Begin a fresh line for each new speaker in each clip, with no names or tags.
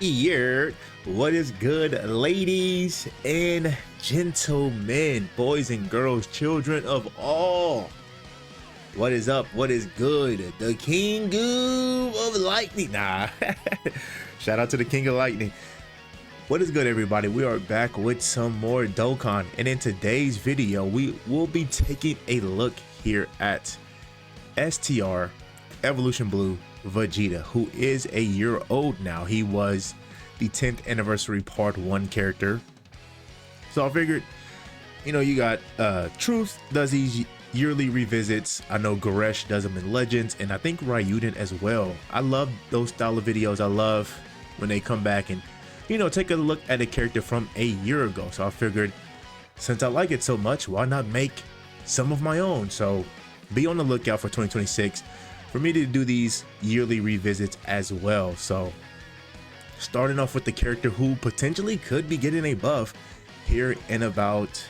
Yeah, what is good, ladies and gentlemen, boys and girls, children of all? What is up? What is good? The King of Lightning. Nah, shout out to the King of Lightning. What is good, everybody? We are back with some more Dokkan, and in today's video, we will be taking a look here at STR Evolution Blue Vegeta, who is a year old now. He was the 10th anniversary part 1 character, so I figured, you know, you got Truth does these yearly revisits. I know Goresh does them in Legends, and I think Ryuden as well. I love those style of videos. I love when they come back and, you know, take a look at a character from a year ago. So I figured, since I like it so much, why not make some of my own? So be on the lookout for 2026 for me to do these yearly revisits as well. So starting off with the character who potentially could be getting a buff here in about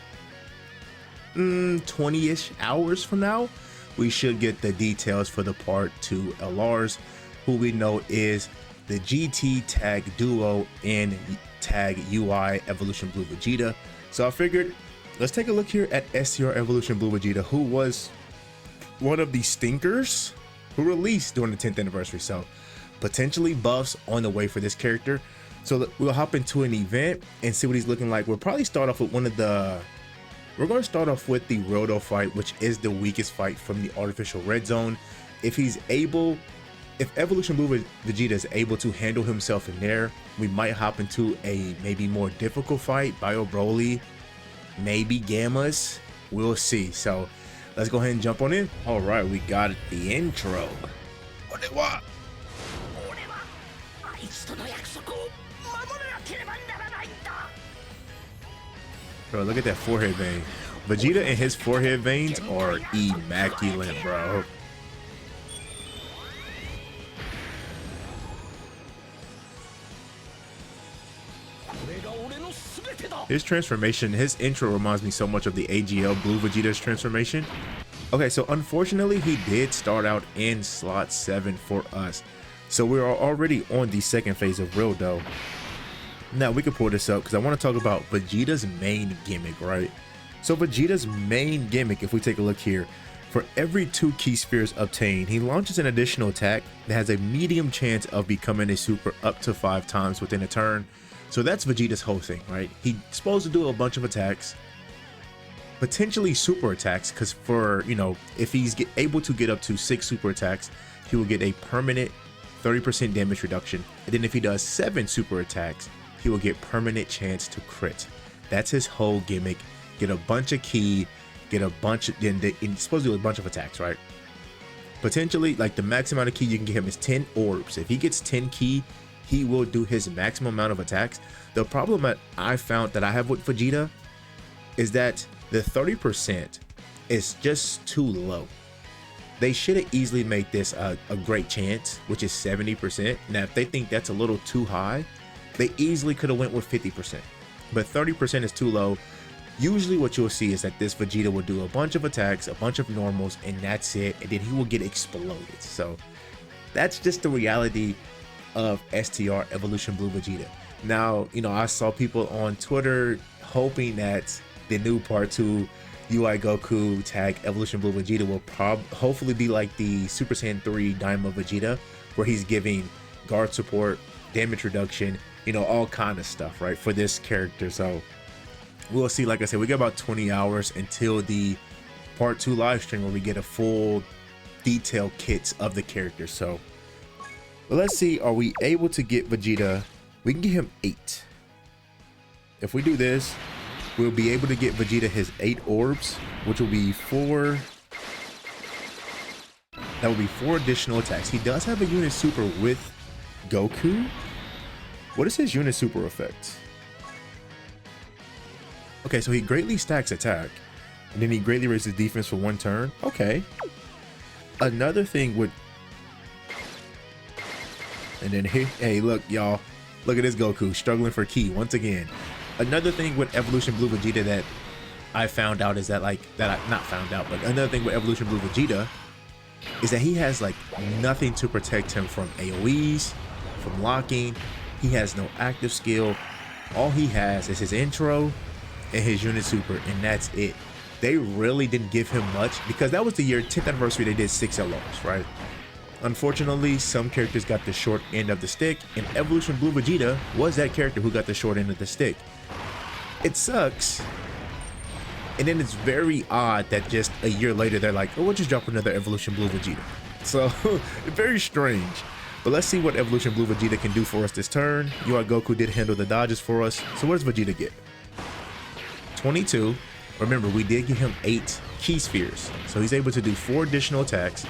20-ish hours from now, we should get the details for the part 2 LRs, who we know is the GT tag duo in tag UI Evolution Blue Vegeta. So I figured, let's take a look here at STR Evolution Blue Vegeta, who was one of the stinkers who released during the 10th anniversary. So potentially buffs on the way for this character. So we'll hop into an event and see what he's looking like. We'll probably start off with we're going to start off with the Roto fight, which is the weakest fight from the artificial red zone. If Evolution Blue Vegeta is able to handle himself in there, we might hop into a maybe more difficult fight, Bio Broly, maybe Gammas, we'll see. So let's go ahead and jump on in. All right, we got the intro. Bro, look at that forehead vein. Vegeta and his forehead veins are immaculate, bro. His transformation, his intro reminds me so much of the AGL Blue Vegeta's transformation. Okay, so unfortunately, he did start out in slot 7 for us. So we are already on the second phase of Real Dough. Now we can pull this up because I want to talk about Vegeta's main gimmick, right? So Vegeta's main gimmick, if we take a look here, for every 2 key spheres obtained, he launches an additional attack that has a medium chance of becoming a super up to 5 times within a turn. So that's Vegeta's whole thing, right? He's supposed to do a bunch of attacks, potentially super attacks, because for, you know, if he's able to get up to 6 super attacks, he will get a permanent 30% damage reduction. And then if he does 7 super attacks, he will get permanent chance to crit. That's his whole gimmick. Get a bunch of ki, get a bunch of, then supposed to do a bunch of attacks, right? Potentially, like, the max amount of ki you can get him is 10 orbs. If he gets 10 ki, he will do his maximum amount of attacks. The problem that I found that I have with Vegeta is that the 30% is just too low. They should have easily made this a great chance, which is 70%. Now, if they think that's a little too high, they easily could have went with 50%, but 30% is too low. Usually what you'll see is that this Vegeta will do a bunch of attacks, a bunch of normals, and that's it, and then he will get exploded. So that's just the reality of STR Evolution Blue Vegeta. Now, you know, I saw people on Twitter hoping that the new part 2 UI Goku tag Evolution Blue Vegeta will hopefully be like the Super Saiyan 3 Daima Vegeta, where he's giving guard support, damage reduction, you know, all kind of stuff, right, for this character. So we'll see. Like I said, we got about 20 hours until the part 2 live stream where we get a full detailed kits of the character. So let's see, are we able to get Vegeta? We can get him 8. If we do this, we'll be able to get Vegeta his 8 orbs, which will be 4. That will be 4 additional attacks. He does have a unit super with Goku. What is his unit super effect? Okay, so he greatly stacks attack, and then he greatly raises defense for 1 turn. Okay. Another thing with, and then hey, look, y'all, look at this Goku struggling for ki once again. Another thing with Evolution Blue Vegeta that I found out is that, like, not found out, but another thing with Evolution Blue Vegeta is that he has like nothing to protect him from AoEs, from locking, He has no active skill. All he has is his intro and his unit super, and that's it. They really didn't give him much because that was the year 10th anniversary. They did 6 LRs, right? Unfortunately, some characters got the short end of the stick, and Evolution Blue Vegeta was that character who got the short end of the stick. It sucks. And then it's very odd that just a year later, they're like, oh, we'll just drop another Evolution Blue Vegeta. So, very strange. But let's see what Evolution Blue Vegeta can do for us this turn. UI Goku did handle the dodges for us. So what does Vegeta get? 22. Remember, we did give him 8 Ki Spheres. So he's able to do 4 additional attacks,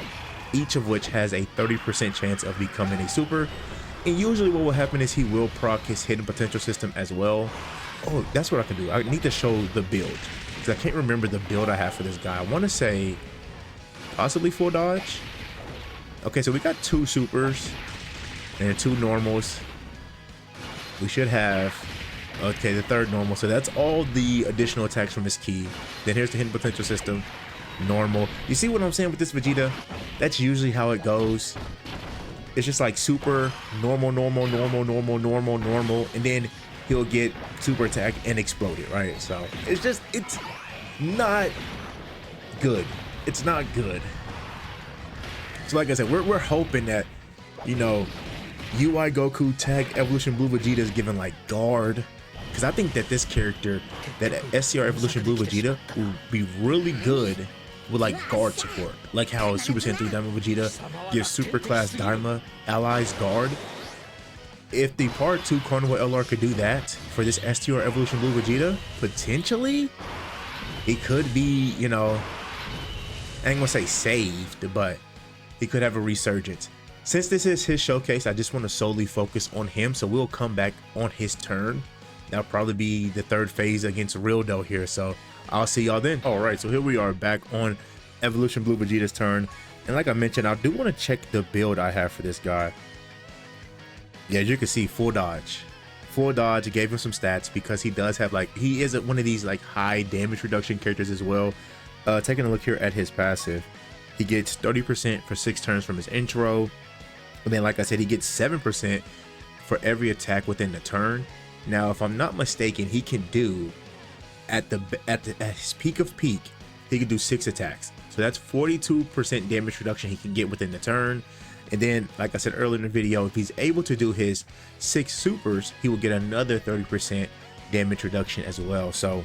each of which has a 30% chance of becoming a super. And usually what will happen is he will proc his hidden potential system as well. Oh, that's what I can do. I need to show the build, because I can't remember the build I have for this guy. I want to say possibly full dodge. Okay, so we got 2 supers and 2 normals. We should have, okay, the 3rd normal. So that's all the additional attacks from his Ki. Then here's the hidden potential system, normal. You see what I'm saying with this Vegeta? That's usually how it goes. It's just like super, normal, normal, normal, normal, normal, normal, and then he'll get super attack and explode it, right? So it's just, it's not good. It's not good. So like I said, we're hoping that, you know, UI Goku tag Evolution Blue Vegeta is given like guard, because I think that this character, that SCR Evolution Blue Vegeta, will be really good with like guard support, like how Super Saiyan 3 Daima Vegeta gives Super Class Daima allies guard. If the Part 2 Carnival LR could do that for this STR Evolution Blue Vegeta, potentially it could be, you know, I ain't gonna say saved, but he could have a resurgence. Since this is his showcase, I just want to solely focus on him, so we'll come back on his turn. That'll probably be the 3rd phase against Rildo here, so I'll see y'all then. All right, so here we are back on Evolution Blue Vegeta's turn, and like I mentioned, I do want to check the build I have for this guy. Yeah, as you can see, full dodge. Full dodge gave him some stats because he does have, like, he is one of these like high damage reduction characters as well. Taking a look here at his passive, he gets 30% for 6 turns from his intro. And then, like I said, he gets 7% for every attack within the turn. Now, if I'm not mistaken, he can do at his peak of peak, he can do 6 attacks. So that's 42% damage reduction he can get within the turn. And then, like I said earlier in the video, if he's able to do his 6 supers, he will get another 30% damage reduction as well. So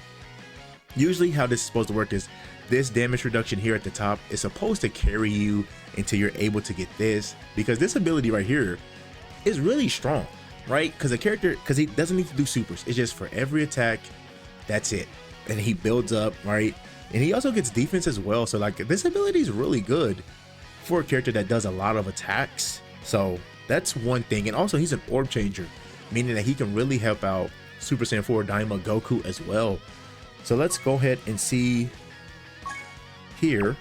usually how this is supposed to work is this damage reduction here at the top is supposed to carry you until you're able to get this, because this ability right here is really strong, right? Because the character, because he doesn't need to do supers, it's just for every attack, that's it. And he builds up, right? And he also gets defense as well. So like this ability is really good for a character that does a lot of attacks. So that's one thing. And also he's an orb changer, meaning that he can really help out Super Saiyan 4 Daima Goku as well. So let's go ahead and see here.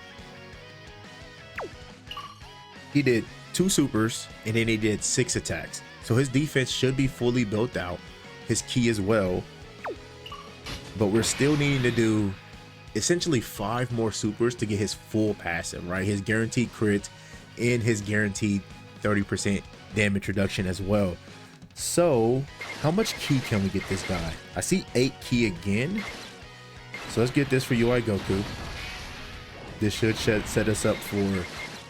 He did 2 supers and then he did 6 attacks. So his defense should be fully built out, his Ki as well. But we're still needing to do essentially 5 more supers to get his full passive, right? His guaranteed crit and his guaranteed 30% damage reduction as well. So how much Ki can we get this guy? I see 8 Ki again. So let's get this for UI Goku. This should set us up for,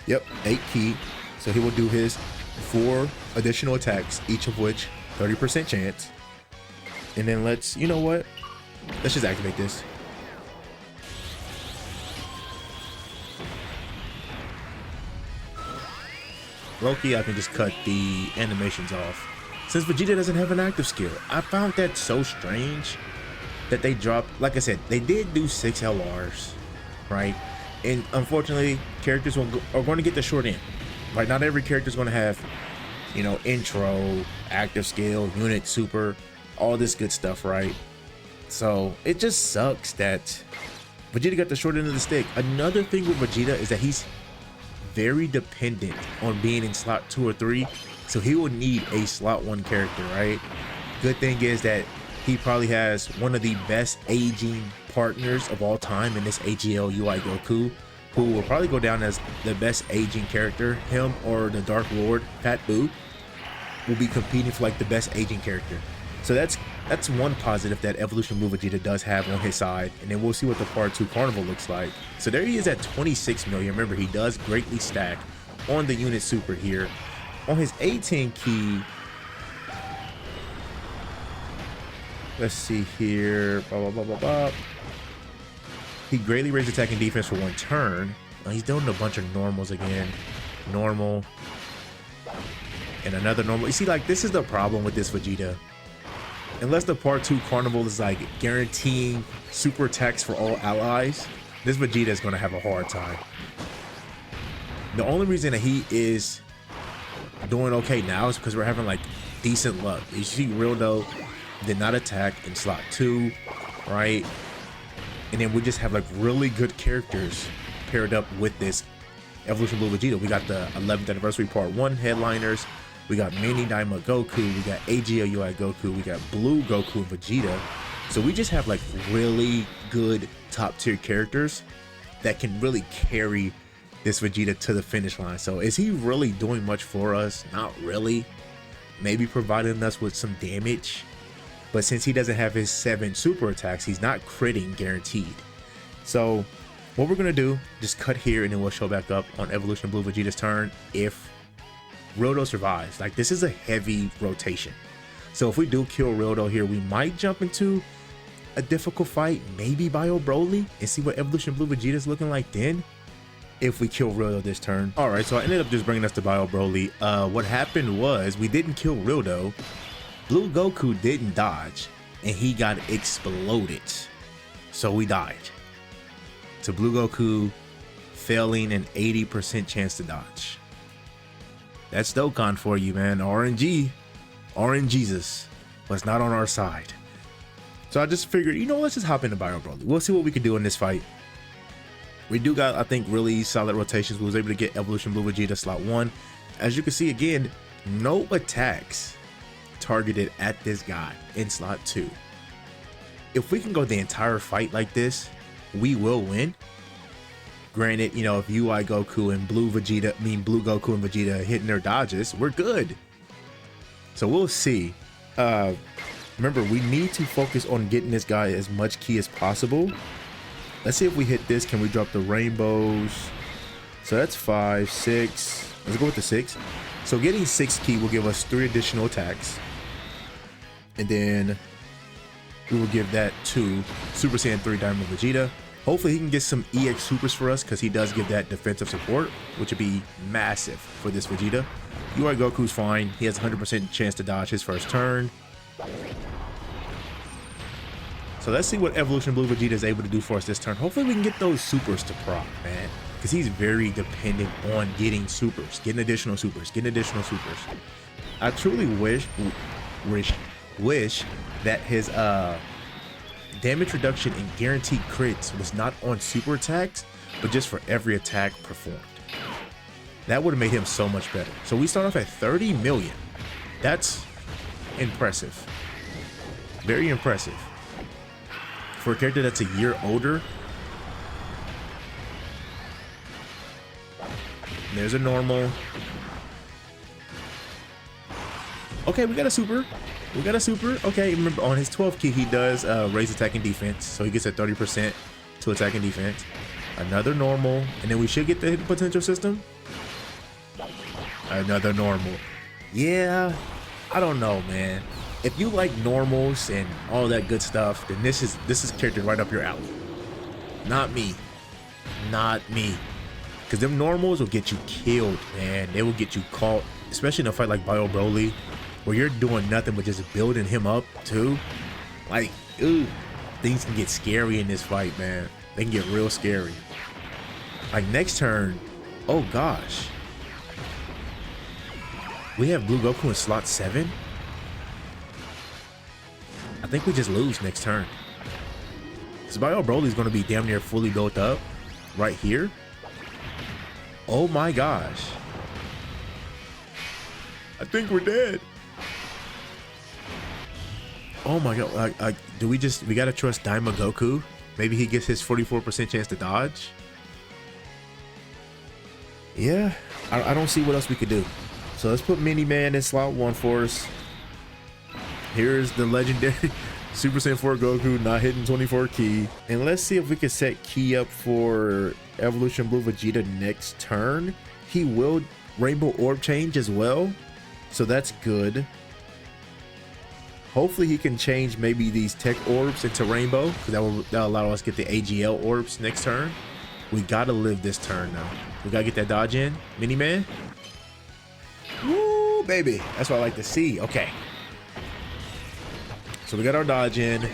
yep, 8 Ki. So he will do his 4 additional attacks, each of which 30% chance. And then let's, you know what? Let's just activate this. Loki, I can just cut the animations off, since Vegeta doesn't have an active skill. I found that so strange that they dropped, like I said, they did do 6 LRs, right? And unfortunately, characters are going to get the short end, right? Not every character is going to have, you know, intro, active skill, unit, super, all this good stuff, right? So it just sucks that Vegeta got the short end of the stick. Another thing with Vegeta is that he's very dependent on being in slot 2 or 3, so he will need a slot 1 character, right? Good thing is that he probably has one of the best aging partners of all time in this AGL UI Goku, who will probably go down as the best aging character, him or the Dark Lord Fat Boo. will be competing for like the best aging character. So that's one positive that Evolution Blue Vegeta does have on his side. And then we'll see what the Part 2 Carnival looks like. So there he is at 26 million. Remember, he does greatly stack on the unit super here. On his 18 key, let's see here. He greatly raised attack and defense for 1 turn. He's doing a bunch of normals again. Normal. And another normal. You see, like, this is the problem with this Vegeta. Unless the Part 2 Carnival is like guaranteeing super attacks for all allies, this Vegeta is going to have a hard time. The only reason that he is doing okay now is because we're having like decent luck. You see, Rildo did not attack in slot 2, right? And then we just have like really good characters paired up with this Evolution Blue Vegeta. We got the 11th anniversary Part 1 headliners. We got Mini Daima Goku, we got AGL UI Goku, we got Blue Goku and Vegeta. So we just have like really good top tier characters that can really carry this Vegeta to the finish line. So is he really doing much for us? Not really. Maybe providing us with some damage. But since he doesn't have his 7 super attacks, he's not critting guaranteed. So what we're going to do, just cut here and then we'll show back up on Evolution Blue Vegeta's turn if Rildo survives. Like, this is a heavy rotation. So if we do kill Rildo here, we might jump into a difficult fight, maybe Bio Broly, and see what Evolution Blue Vegeta is looking like then if we kill Rildo this turn. All right, so I ended up just bringing us to Bio Broly. What happened was we didn't kill Rildo. Blue Goku didn't dodge, and he got exploded. So we died. To Blue Goku failing an 80% chance to dodge. That's Dokkan for you, man. RNG. RNGesus was not on our side. So I just figured, you know, let's just hop into Bio Broly. We'll see what we can do in this fight. We do got, I think, really solid rotations. We was able to get Evolution Blue Vegeta slot 1. As you can see, again, no attacks targeted at this guy in slot 2. If we can go the entire fight like this, we will win. Granted, you know, if UI Goku and Blue Goku and Vegeta hitting their dodges, we're good. So we'll see. Remember, we need to focus on getting this guy as much ki as possible. Let's see if we hit this. Can we drop the rainbows? So that's 5, 6. Let's go with the 6. So getting 6 ki will give us 3 additional attacks. And then we will give that to Super Saiyan 3 Diamond Vegeta. Hopefully he can get some EX supers for us because he does give that defensive support, which would be massive for this Vegeta. UI Goku's fine. He has 100% chance to dodge his first turn. So let's see what Evolution Blue Vegeta is able to do for us this turn. Hopefully we can get those supers to proc, man. Because he's very dependent on getting supers, getting additional supers. I truly wish that his damage reduction and guaranteed crits was not on super attacks, but just for every attack performed. That would have made him so much better. So we start off at 30 million. That's impressive. Very impressive. For a character that's a year older. There's a normal. Okay, we got a super. Okay, remember on his 12 key, he does raise attack and defense. So he gets a 30% to attack and defense. Another normal. And then we should get the hidden potential system. Another normal. Yeah, I don't know, man. If you like normals and all that good stuff, then this is character right up your alley. Not me. Because them normals will get you killed, man. They will get you caught, especially in a fight like Bio Broly, where you're doing nothing but just building him up too. Like, ooh, things can get scary in this fight, man. They can get real scary. Like next turn, oh gosh. We have Blue Goku in slot 7. I think we just lose next turn. Because Bio Broly is going to be damn near fully built up right here. Oh my gosh. I think we're dead. Oh my god. We got to trust Daima Goku? Maybe he gets his 44% chance to dodge? Yeah, I don't see what else we could do. So let's put Mini Man in slot 1 for us. Here's the legendary Super Saiyan 4 Goku not hitting 24 key. And let's see if we can set key up for Evolution Blue Vegeta next turn. He will Rainbow Orb change as well, so that's good. Hopefully he can change maybe these Tech Orbs into Rainbow, because that'll allow us to get the AGL Orbs next turn. We gotta live this turn now. We gotta get that dodge in. Mini Man. Woo, baby. That's what I like to see. Okay. So we got our dodge in.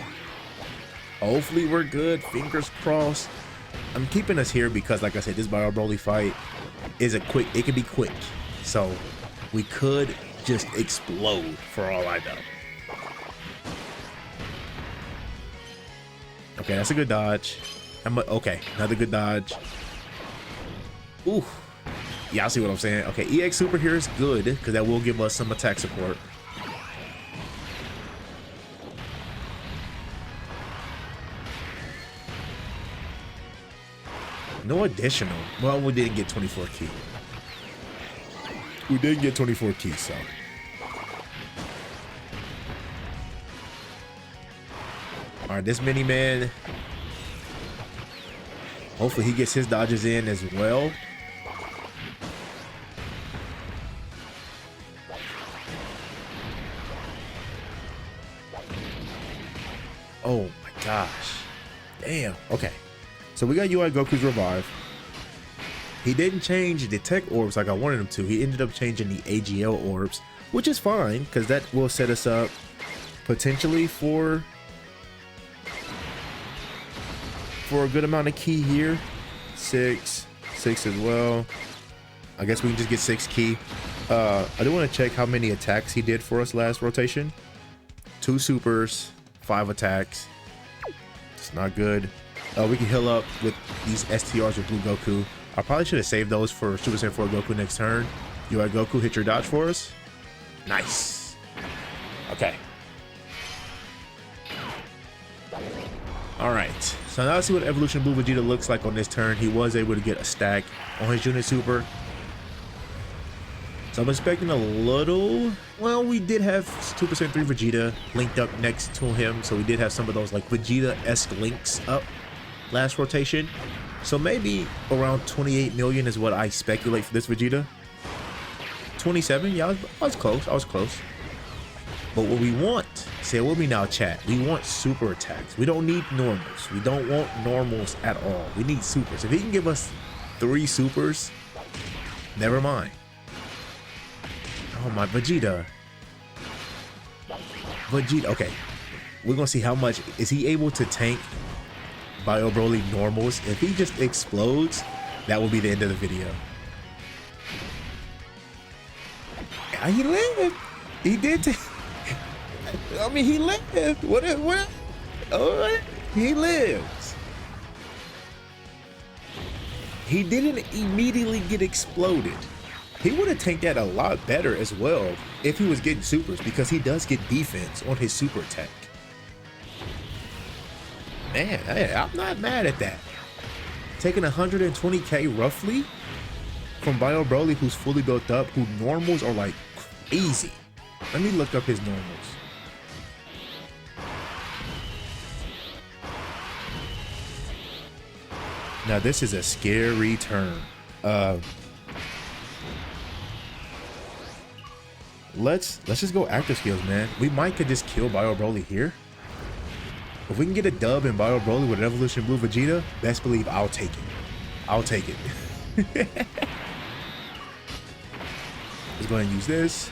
Hopefully we're good. Fingers crossed. I'm keeping us here because, like I said, this Bio Broly fight is it can be quick. So we could just explode for all I know. Okay, that's a good dodge. Okay, another good dodge. Ooh. Yeah, I see what I'm saying. Okay, EX Super here is good because that will give us some attack support. No additional. Well, we didn't get 24 key. We did get 24 key, so. All right, this Mini Man. Hopefully he gets his dodges in as well. Oh my gosh. Damn. Okay. So we got UI Goku's Revive. He didn't change the Tech Orbs like I wanted him to. He ended up changing the AGL Orbs, which is fine because that will set us up potentially for a good amount of key here. 6 as well. I guess we can just get 6 key. I do want to check how many attacks he did for us last rotation. 2 supers, 5 attacks. It's not good. We can heal up with these STRs with Blue Goku. I probably should have saved those for Super Saiyan 4 Goku next turn. UI Goku, hit your dodge for us. Nice. Okay. All right. So now let's see what Evolution Blue Vegeta looks like on this turn. He was able to get a stack on his unit super. So I'm expecting a little. Well, we did have Super Saiyan 3 Vegeta linked up next to him. So we did have some of those like Vegeta-esque links up last rotation. So maybe around 28 million is what I speculate for this Vegeta. 27, yeah, I was close. But what we want, say it with me now, chat. We want super attacks. We don't need normals. We don't want normals at all. We need supers. If he can give us 3 supers, never mind. Oh my Vegeta. Okay. We're gonna see how much is he able to tank Bio Broly normals. If he just explodes, that will be the end of the video. Yeah, he lived. He did. I mean, he lived. What? All right, he lives. He didn't immediately get exploded. He would have tanked that a lot better as well if he was getting supers, because he does get defense on his super attack. Man, I'm not mad at that. Taking 120k roughly from Bio Broly, who's fully built up, who normals are like crazy. Let me look up his normals. Now this is a scary turn. Let's just go active skills, man. We might could just kill Bio Broly here. If we can get a dub in Bio Broly with Evolution Blue Vegeta, best believe I'll take it. I'll take it. Let's go ahead and use this.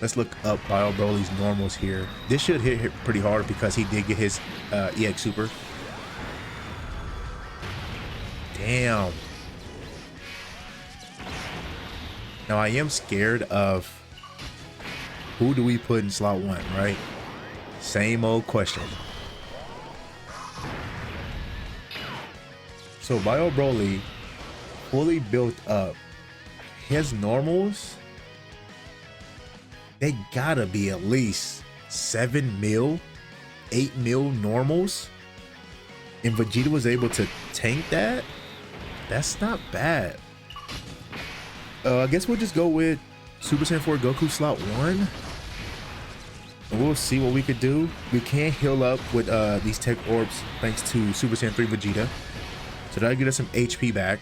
Let's look up Bio Broly's normals here. This should hit pretty hard because he did get his EX Super. Damn. Now I am scared of who do we put in slot 1, right? Same old question. So Bio Broly, fully built up, his normals, they gotta be at least 7 mil, 8 mil normals. And Vegeta was able to tank that. That's not bad. I guess we'll just go with Super Saiyan 4 Goku slot 1. We'll see what we could do. We can heal up with these tech orbs thanks to Super Saiyan 3 Vegeta. So that'll get us some HP back.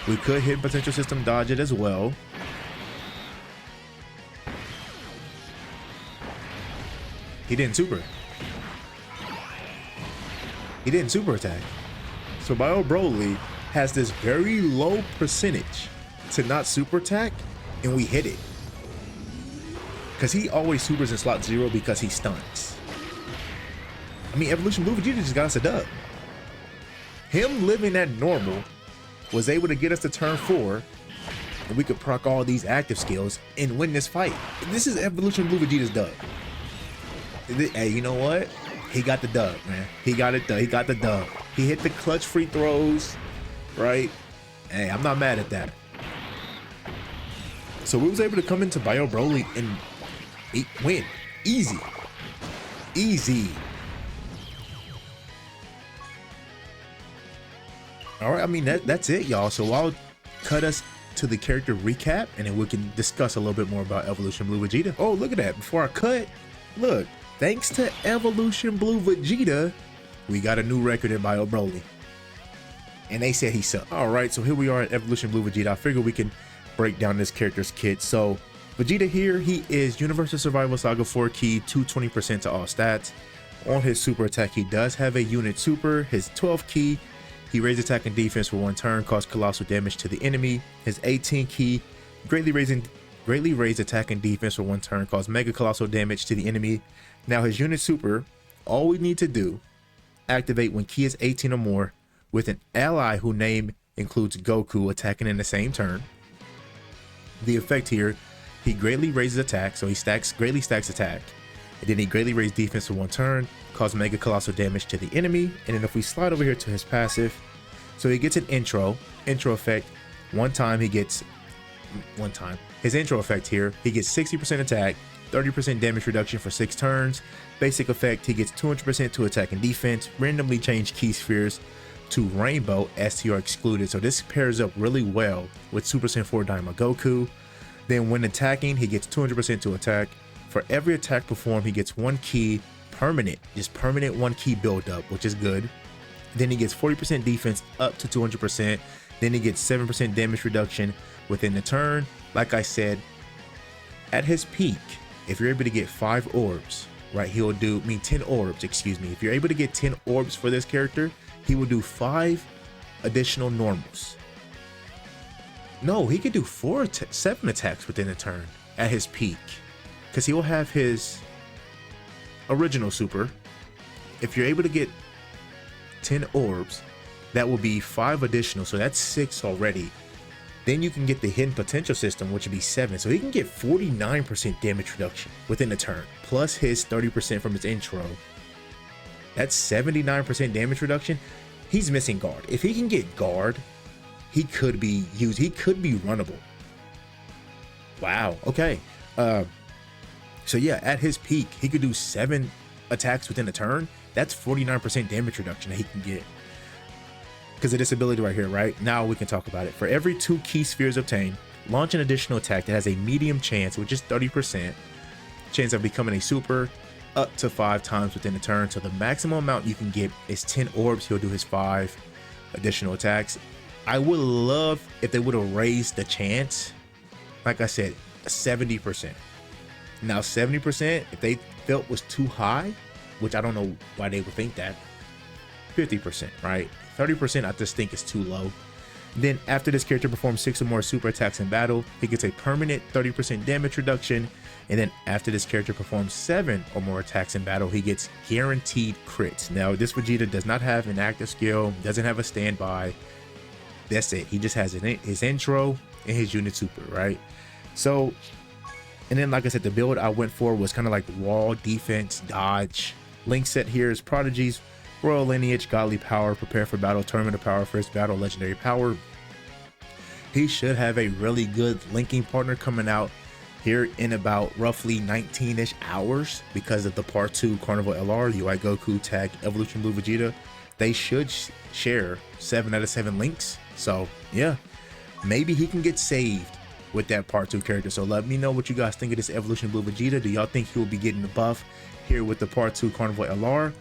We could hit potential system dodge it as well. He didn't super. He didn't super attack. So Bio Broly has this very low percentage to not super attack, and we hit it. Because he always supers in slot 0 because he stunts. I mean, Evolution Blue Vegeta just got us a dub. Him living at normal was able to get us to turn 4, and we could proc all these active skills and win this fight. This is Evolution Blue Vegeta's dub. Hey, you know what? He got the dub, man. He got it. He got the dub. He hit the clutch free throws, right? Hey, I'm not mad at that. So we was able to come into Bio Broly and win. Easy. Easy. All right, I mean, that's it, y'all. So I'll cut us to the character recap, and then we can discuss a little bit more about Evolution Blue Vegeta. Oh, look at that. Before I cut, look, thanks to Evolution Blue Vegeta, we got a new record in Bio Broly. And they said he sucked. All right, so here we are at Evolution Blue Vegeta. I figure we can break down this character's kit. So Vegeta here, he is Universal Survival Saga 4 key, 220% to all stats. On his super attack, he does have a unit super. His 12 key, he raises attack and defense for 1 turn, cause colossal damage to the enemy. His 18 key, greatly raise attack and defense for 1 turn, cause mega colossal damage to the enemy. Now his unit super, all we need to do, activate when key is 18 or more with an ally whose name includes Goku attacking in the same turn. The effect here, he greatly raises attack, so he greatly stacks attack, and then he greatly raises defense for 1 turn, cause mega colossal damage to the enemy. And then if we slide over here to his passive, so he gets an intro effect. His intro effect here, he gets 60% attack, 30% damage reduction for 6 turns. Basic effect, he gets 200% to attack and defense, randomly change key spheres to rainbow STR excluded. So this pairs up really well with Super Saiyan 4 Daima Goku. Then when attacking, he gets 200% to attack. For every attack performed, he gets 1 key permanent, just permanent 1 key build up, which is good. Then he gets 40% defense up to 200%. Then he gets 7% damage reduction within the turn. Like I said, at his peak, if you're able to get 5 orbs, right, 10 orbs, excuse me. If you're able to get 10 orbs for this character, he will do 5 additional normals. No, he could do 7 attacks within a turn at his peak, because he will have his original super. If you're able to get 10 orbs, that will be 5 additional, so that's 6 already. Then you can get the hidden potential system, which would be 7, so he can get 49% damage reduction within a turn, plus his 30% from his intro. That's 79% damage reduction. He's missing guard. If he can get guard, he could be used. He could be runnable. Wow. Okay. So yeah, at his peak, he could do 7 attacks within a turn. That's 49% damage reduction that he can get because of this ability right here. Right now, we can talk about it. For every 2 key spheres obtained, launch an additional attack that has a medium chance, which is 30% chance of becoming a super, up to 5 times within a turn. So the maximum amount you can get is 10 orbs. He'll do his 5 additional attacks. I would love if they would have raised the chance, like I said, 70%. Now 70%, if they felt was too high, which I don't know why they would think that, 50%, right? 30% I just think is too low. Then after this character performs 6 or more super attacks in battle, he gets a permanent 30% damage reduction. And then after this character performs 7 or more attacks in battle, he gets guaranteed crits. Now this Vegeta does not have an active skill, doesn't have a standby. That's it. He just has his intro and his unit super, right? So, and then like I said, the build I went for was kind of like wall defense, dodge. Link set here is prodigies, royal lineage, godly power, prepare for battle, tournament of power, first battle, legendary power. He should have a really good linking partner coming out here in about roughly 19-ish hours because of the part 2 Carnival LR, UI Goku tag Evolution Blue Vegeta. They should share 7 out of 7 links. So yeah, maybe he can get saved with that part 2 character. So let me know what you guys think of this Evolution Blue Vegeta. Do y'all think he will be getting the buff here with the part 2 Carnival LR?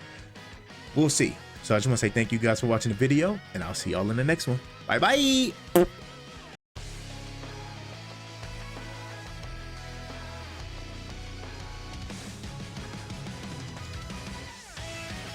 We'll see. So I just want to say thank you guys for watching the video, and I'll see y'all in the next one. Bye bye.